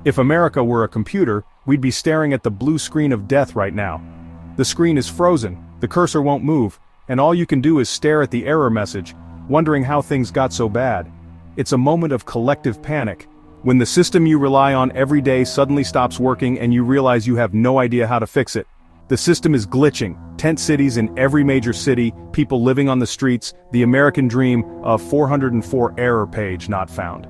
If America were a computer, we'd be staring at the blue screen of death right now. The screen is frozen, the cursor won't move, and all you can do is stare at the error message, wondering how things got so bad. It's a moment of collective panic, when the system you rely on every day suddenly stops working and you realize you have no idea how to fix it. The system is glitching, tent cities in every major city, people living on the streets, the American dream, a 404 error page not found.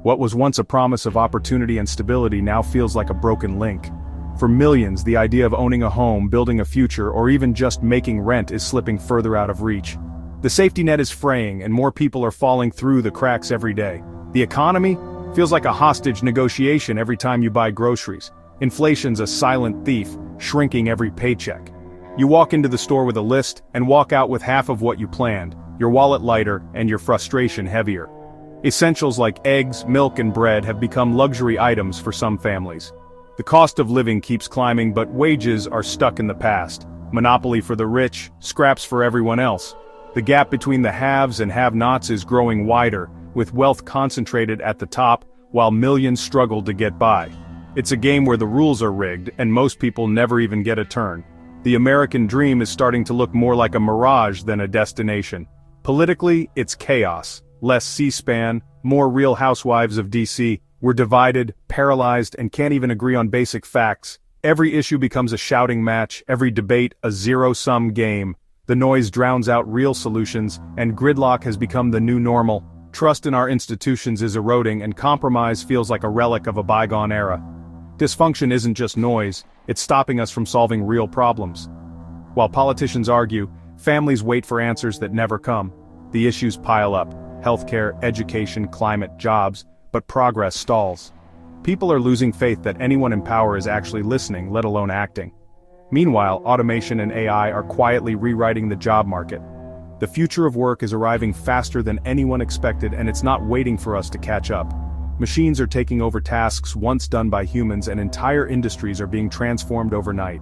What was once a promise of opportunity and stability now feels like a broken link. For millions, the idea of owning a home, building a future, or even just making rent is slipping further out of reach. The safety net is fraying and more people are falling through the cracks every day. The economy feels like a hostage negotiation every time you buy groceries. Inflation's a silent thief, shrinking every paycheck. You walk into the store with a list and walk out with half of what you planned, your wallet lighter and your frustration heavier. Essentials like eggs, milk, and bread have become luxury items for some families. The cost of living keeps climbing, but wages are stuck in the past. Monopoly for the rich, scraps for everyone else. The gap between the haves and have-nots is growing wider, with wealth concentrated at the top, while millions struggle to get by. It's a game where the rules are rigged, and most people never even get a turn. The American dream is starting to look more like a mirage than a destination. Politically, it's chaos. Less C-SPAN, more Real Housewives of DC. We're divided, paralyzed, and can't even agree on basic facts. Every issue becomes a shouting match, every debate a zero-sum game. The noise drowns out real solutions, and gridlock has become the new normal. Trust in our institutions is eroding, and compromise feels like a relic of a bygone era. Dysfunction isn't just noise, it's stopping us from solving real problems. While politicians argue, families wait for answers that never come. The issues pile up: healthcare, education, climate, jobs, but progress stalls. People are losing faith that anyone in power is actually listening, let alone acting. Meanwhile, automation and AI are quietly rewriting the job market. The future of work is arriving faster than anyone expected, and it's not waiting for us to catch up. Machines are taking over tasks once done by humans, and entire industries are being transformed overnight.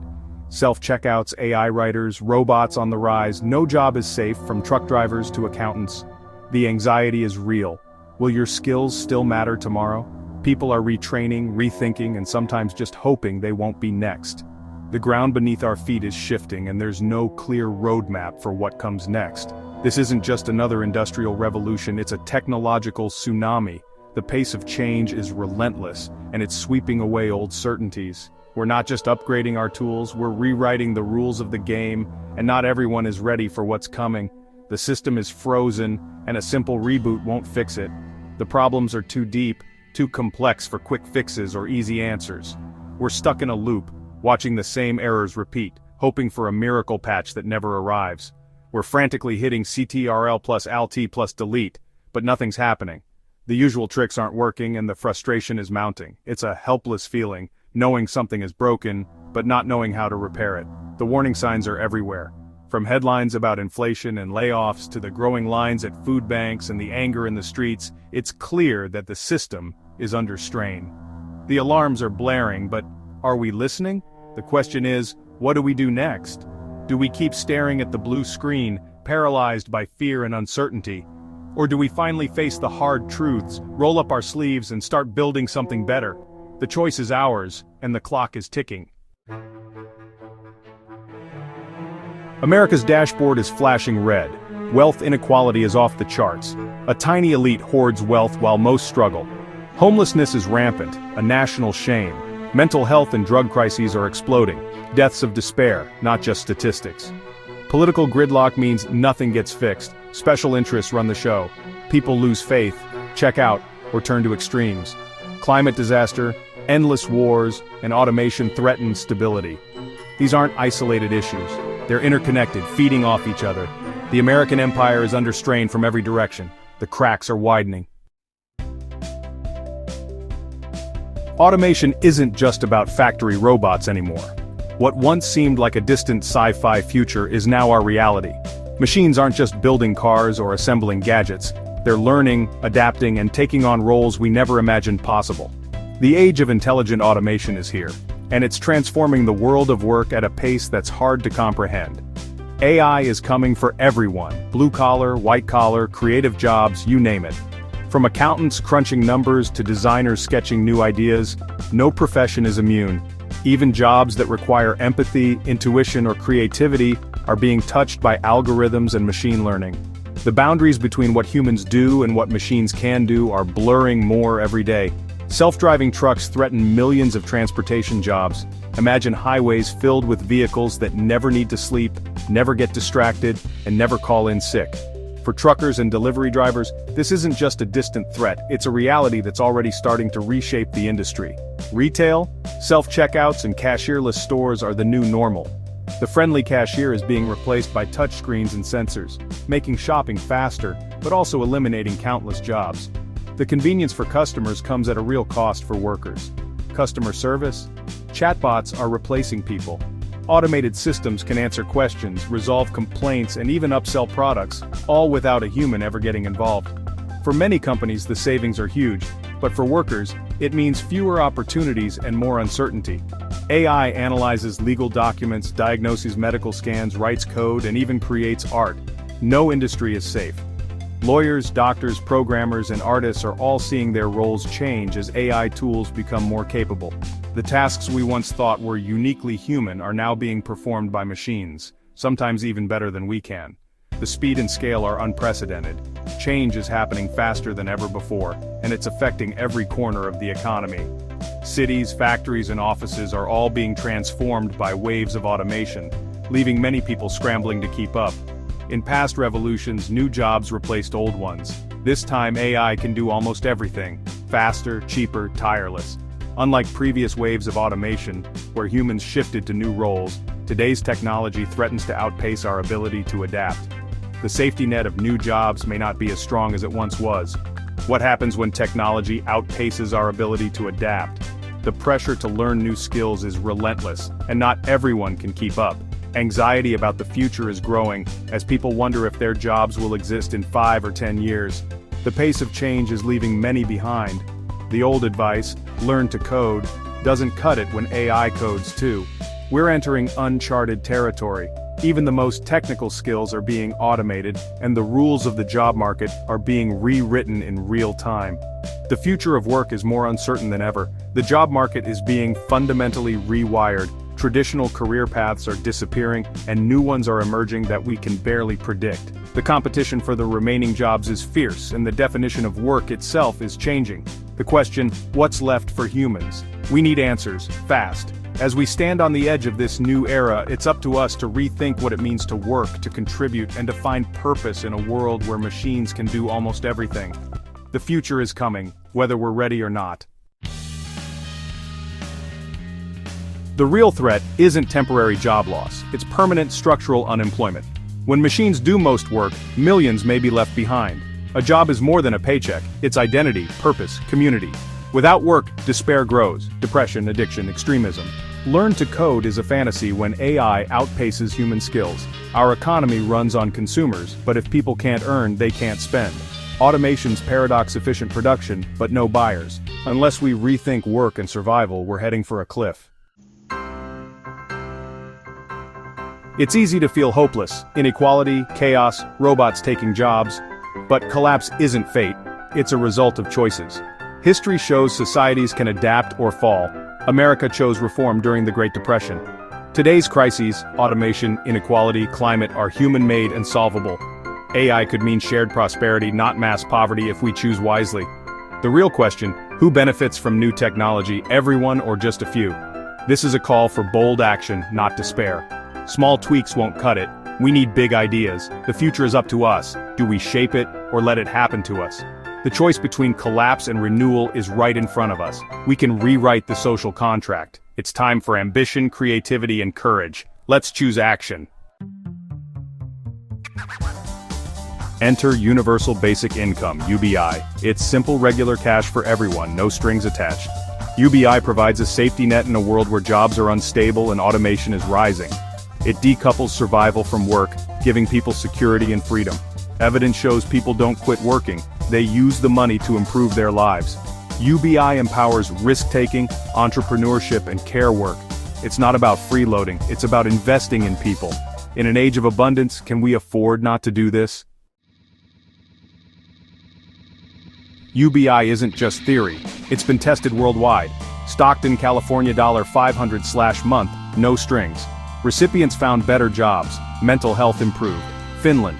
Self-checkouts, AI writers, robots on the rise. No job is safe, from truck drivers to accountants. The anxiety is real. Will your skills still matter tomorrow? People are retraining, rethinking, and sometimes just hoping they won't be next. The ground beneath our feet is shifting, and there's no clear roadmap for what comes next. This isn't just another industrial revolution, it's a technological tsunami. The pace of change is relentless, and it's sweeping away old certainties. We're not just upgrading our tools, we're rewriting the rules of the game, and not everyone is ready for what's coming. The system is frozen, and a simple reboot won't fix it. The problems are too deep, too complex for quick fixes or easy answers. We're stuck in a loop, watching the same errors repeat, hoping for a miracle patch that never arrives. We're frantically hitting CTRL plus Alt plus delete, but nothing's happening. The usual tricks aren't working and the frustration is mounting. It's a helpless feeling, knowing something is broken, but not knowing how to repair it. The warning signs are everywhere. From headlines about inflation and layoffs to the growing lines at food banks and the anger in the streets, it's clear that the system is under strain. The alarms are blaring, but are we listening? The question is, what do we do next? Do we keep staring at the blue screen, paralyzed by fear and uncertainty? Or do we finally face the hard truths, roll up our sleeves and start building something better? The choice is ours, and the clock is ticking. America's dashboard is flashing red. Wealth inequality is off the charts. A tiny elite hoards wealth while most struggle. Homelessness is rampant, a national shame. Mental health and drug crises are exploding. Deaths of despair, not just statistics. Political gridlock means nothing gets fixed. Special interests run the show. People lose faith, check out, or turn to extremes. Climate disaster, endless wars, and automation threaten stability. These aren't isolated issues. They're interconnected, feeding off each other. The American empire is under strain from every direction. The cracks are widening. Automation isn't just about factory robots anymore. What once seemed like a distant sci-fi future is now our reality. Machines aren't just building cars or assembling gadgets. They're learning, adapting, and taking on roles we never imagined possible. The age of intelligent automation is here, and it's transforming the world of work at a pace that's hard to comprehend. AI is coming for everyone: blue-collar, white-collar, creative jobs, you name it. From accountants crunching numbers to designers sketching new ideas, no profession is immune. Even jobs that require empathy, intuition, or creativity are being touched by algorithms and machine learning. The boundaries between what humans do and what machines can do are blurring more every day. Self-driving trucks threaten millions of transportation jobs. Imagine highways filled with vehicles that never need to sleep, never get distracted, and never call in sick. For truckers and delivery drivers, this isn't just a distant threat, it's a reality that's already starting to reshape the industry. Retail, self-checkouts, and cashierless stores are the new normal. The friendly cashier is being replaced by touchscreens and sensors, making shopping faster, but also eliminating countless jobs. The convenience for customers comes at a real cost for workers. Customer service? Chatbots are replacing people. Automated systems can answer questions, resolve complaints, and even upsell products, all without a human ever getting involved. For many companies, the savings are huge, but for workers, it means fewer opportunities and more uncertainty. AI analyzes legal documents, diagnoses medical scans, writes code, and even creates art. No industry is safe. Lawyers, doctors, programmers, and artists are all seeing their roles change as AI tools become more capable. The tasks we once thought were uniquely human are now being performed by machines, sometimes even better than we can. The speed and scale are unprecedented. Change is happening faster than ever before, and it's affecting every corner of the economy. Cities, factories, and offices are all being transformed by waves of automation, leaving many people scrambling to keep up. In past revolutions, new jobs replaced old ones. This time AI can do almost everything, faster, cheaper, tireless. Unlike previous waves of automation, where humans shifted to new roles, today's technology threatens to outpace our ability to adapt. The safety net of new jobs may not be as strong as it once was. What happens when technology outpaces our ability to adapt? The pressure to learn new skills is relentless, and not everyone can keep up. Anxiety about the future is growing, as people wonder if their jobs will exist in 5 or 10 years. The pace of change is leaving many behind. The old advice, learn to code, doesn't cut it when AI codes too. We're entering uncharted territory. Even the most technical skills are being automated, and the rules of the job market are being rewritten in real time. The future of work is more uncertain than ever. The job market is being fundamentally rewired. Traditional career paths are disappearing, and new ones are emerging that we can barely predict. The competition for the remaining jobs is fierce, and the definition of work itself is changing. The question, what's left for humans? We need answers, fast. As we stand on the edge of this new era, it's up to us to rethink what it means to work, to contribute, and to find purpose in a world where machines can do almost everything. The future is coming, whether we're ready or not. The real threat isn't temporary job loss, it's permanent structural unemployment. When machines do most work, millions may be left behind. A job is more than a paycheck, it's identity, purpose, community. Without work, despair grows, depression, addiction, extremism. Learn to code is a fantasy when AI outpaces human skills. Our economy runs on consumers, but if people can't earn, they can't spend. Automation's paradox-efficient production, but no buyers. Unless we rethink work and survival, we're heading for a cliff. It's easy to feel hopeless, inequality, chaos, robots taking jobs. But collapse isn't fate, it's a result of choices. History shows societies can adapt or fall. America chose reform during the Great Depression. Today's crises, automation, inequality, climate, are human-made and solvable. AI could mean shared prosperity, not mass poverty if we choose wisely. The real question, who benefits from new technology, everyone or just a few? This is a call for bold action, not despair. Small tweaks won't cut it. We need big ideas. The future is up to us. Do we shape it, or let it happen to us? The choice between collapse and renewal is right in front of us. We can rewrite the social contract. It's time for ambition, creativity, and courage. Let's choose action. Enter Universal Basic Income, UBI. It's simple, regular cash for everyone, no strings attached. UBI provides a safety net in a world where jobs are unstable and automation is rising. It decouples survival from work, giving people security and freedom. Evidence shows people don't quit working, they use the money to improve their lives. UBI empowers risk-taking, entrepreneurship, and care work. It's not about freeloading, it's about investing in people. In an age of abundance, can we afford not to do this? UBI isn't just theory, it's been tested worldwide. Stockton, California $500/month, no strings. Recipients found better jobs, mental health improved. Finland.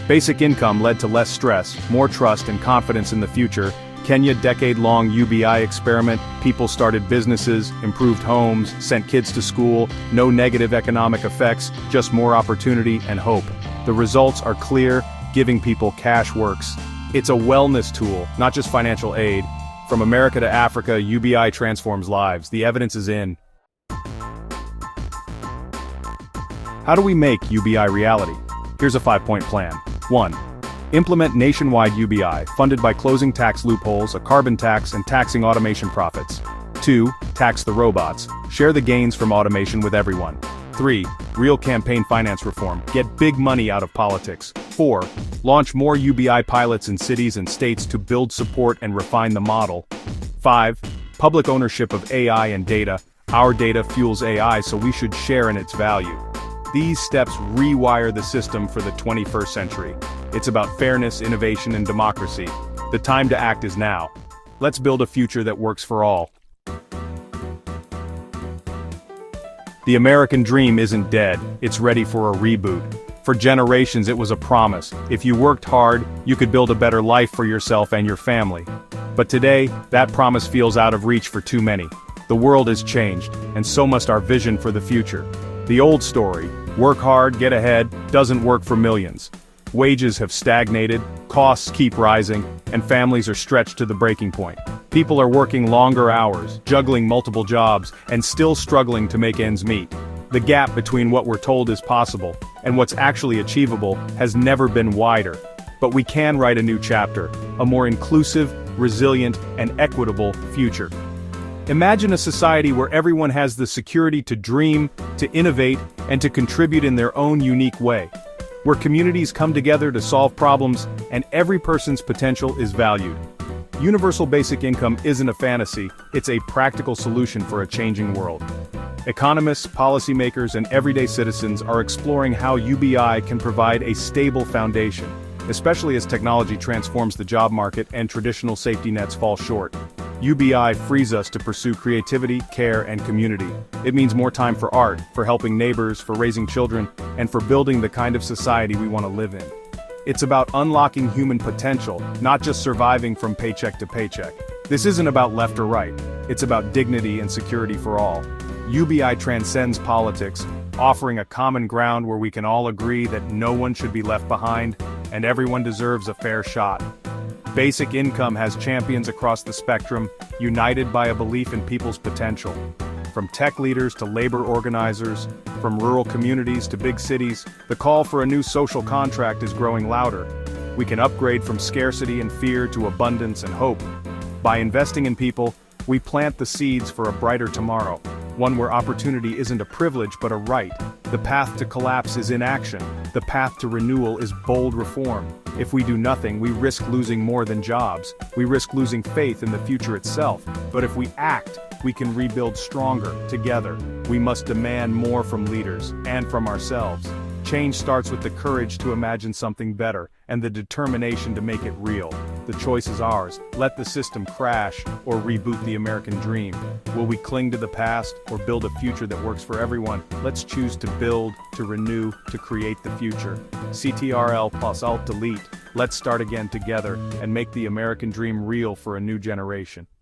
Basic income led to less stress, more trust and confidence in the future. Kenya decade-long UBI experiment, people started businesses, improved homes, sent kids to school, no negative economic effects, just more opportunity and hope. The results are clear, giving people cash works. It's a wellness tool, not just financial aid. From America to Africa, UBI transforms lives. The evidence is in. How do we make UBI reality? Here's a 5-point plan. 1. Implement nationwide UBI, funded by closing tax loopholes, a carbon tax, and taxing automation profits. 2. Tax the robots. Share the gains from automation with everyone. 3. Real campaign finance reform. Get big money out of politics. 4. Launch more UBI pilots in cities and states to build support and refine the model. 5. Public ownership of AI and data. Our data fuels AI, so we should share in its value. These steps rewire the system for the 21st century. It's about fairness, innovation, and democracy. The time to act is now. Let's build a future that works for all. The American dream isn't dead, it's ready for a reboot. For generations it was a promise. If you worked hard, you could build a better life for yourself and your family. But today, that promise feels out of reach for too many. The world has changed, and so must our vision for the future. The old story, work hard, get ahead, doesn't work for millions. Wages have stagnated, costs keep rising, and families are stretched to the breaking point. People are working longer hours, juggling multiple jobs, and still struggling to make ends meet. The gap between what we're told is possible and what's actually achievable has never been wider. But we can write a new chapter, a more inclusive, resilient, and equitable future. Imagine a society where everyone has the security to dream, to innovate, and to contribute in their own unique way. Where communities come together to solve problems, and every person's potential is valued. Universal basic income isn't a fantasy, it's a practical solution for a changing world. Economists, policymakers, and everyday citizens are exploring how UBI can provide a stable foundation, especially as technology transforms the job market and traditional safety nets fall short. UBI frees us to pursue creativity, care, and community. It means more time for art, for helping neighbors, for raising children, and for building the kind of society we want to live in. It's about unlocking human potential, not just surviving from paycheck to paycheck. This isn't about left or right, it's about dignity and security for all. UBI transcends politics, offering a common ground where we can all agree that no one should be left behind, and everyone deserves a fair shot. Basic income has champions across the spectrum, united by a belief in people's potential. From tech leaders to labor organizers, from rural communities to big cities, the call for a new social contract is growing louder. We can upgrade from scarcity and fear to abundance and hope. By investing in people, we plant the seeds for a brighter tomorrow, one where opportunity isn't a privilege but a right. The path to collapse is inaction. The path to renewal is bold reform. If we do nothing, we risk losing more than jobs. We risk losing faith in the future itself. But if we act, we can rebuild stronger, together. We must demand more from leaders, and from ourselves. Change starts with the courage to imagine something better, and the determination to make it real. The choice is ours. Let the system crash, or reboot the American dream. Will we cling to the past, or build a future that works for everyone? Let's choose to build, to renew, to create the future. CTRL plus Alt Delete. Let's start again together, and make the American dream real for a new generation.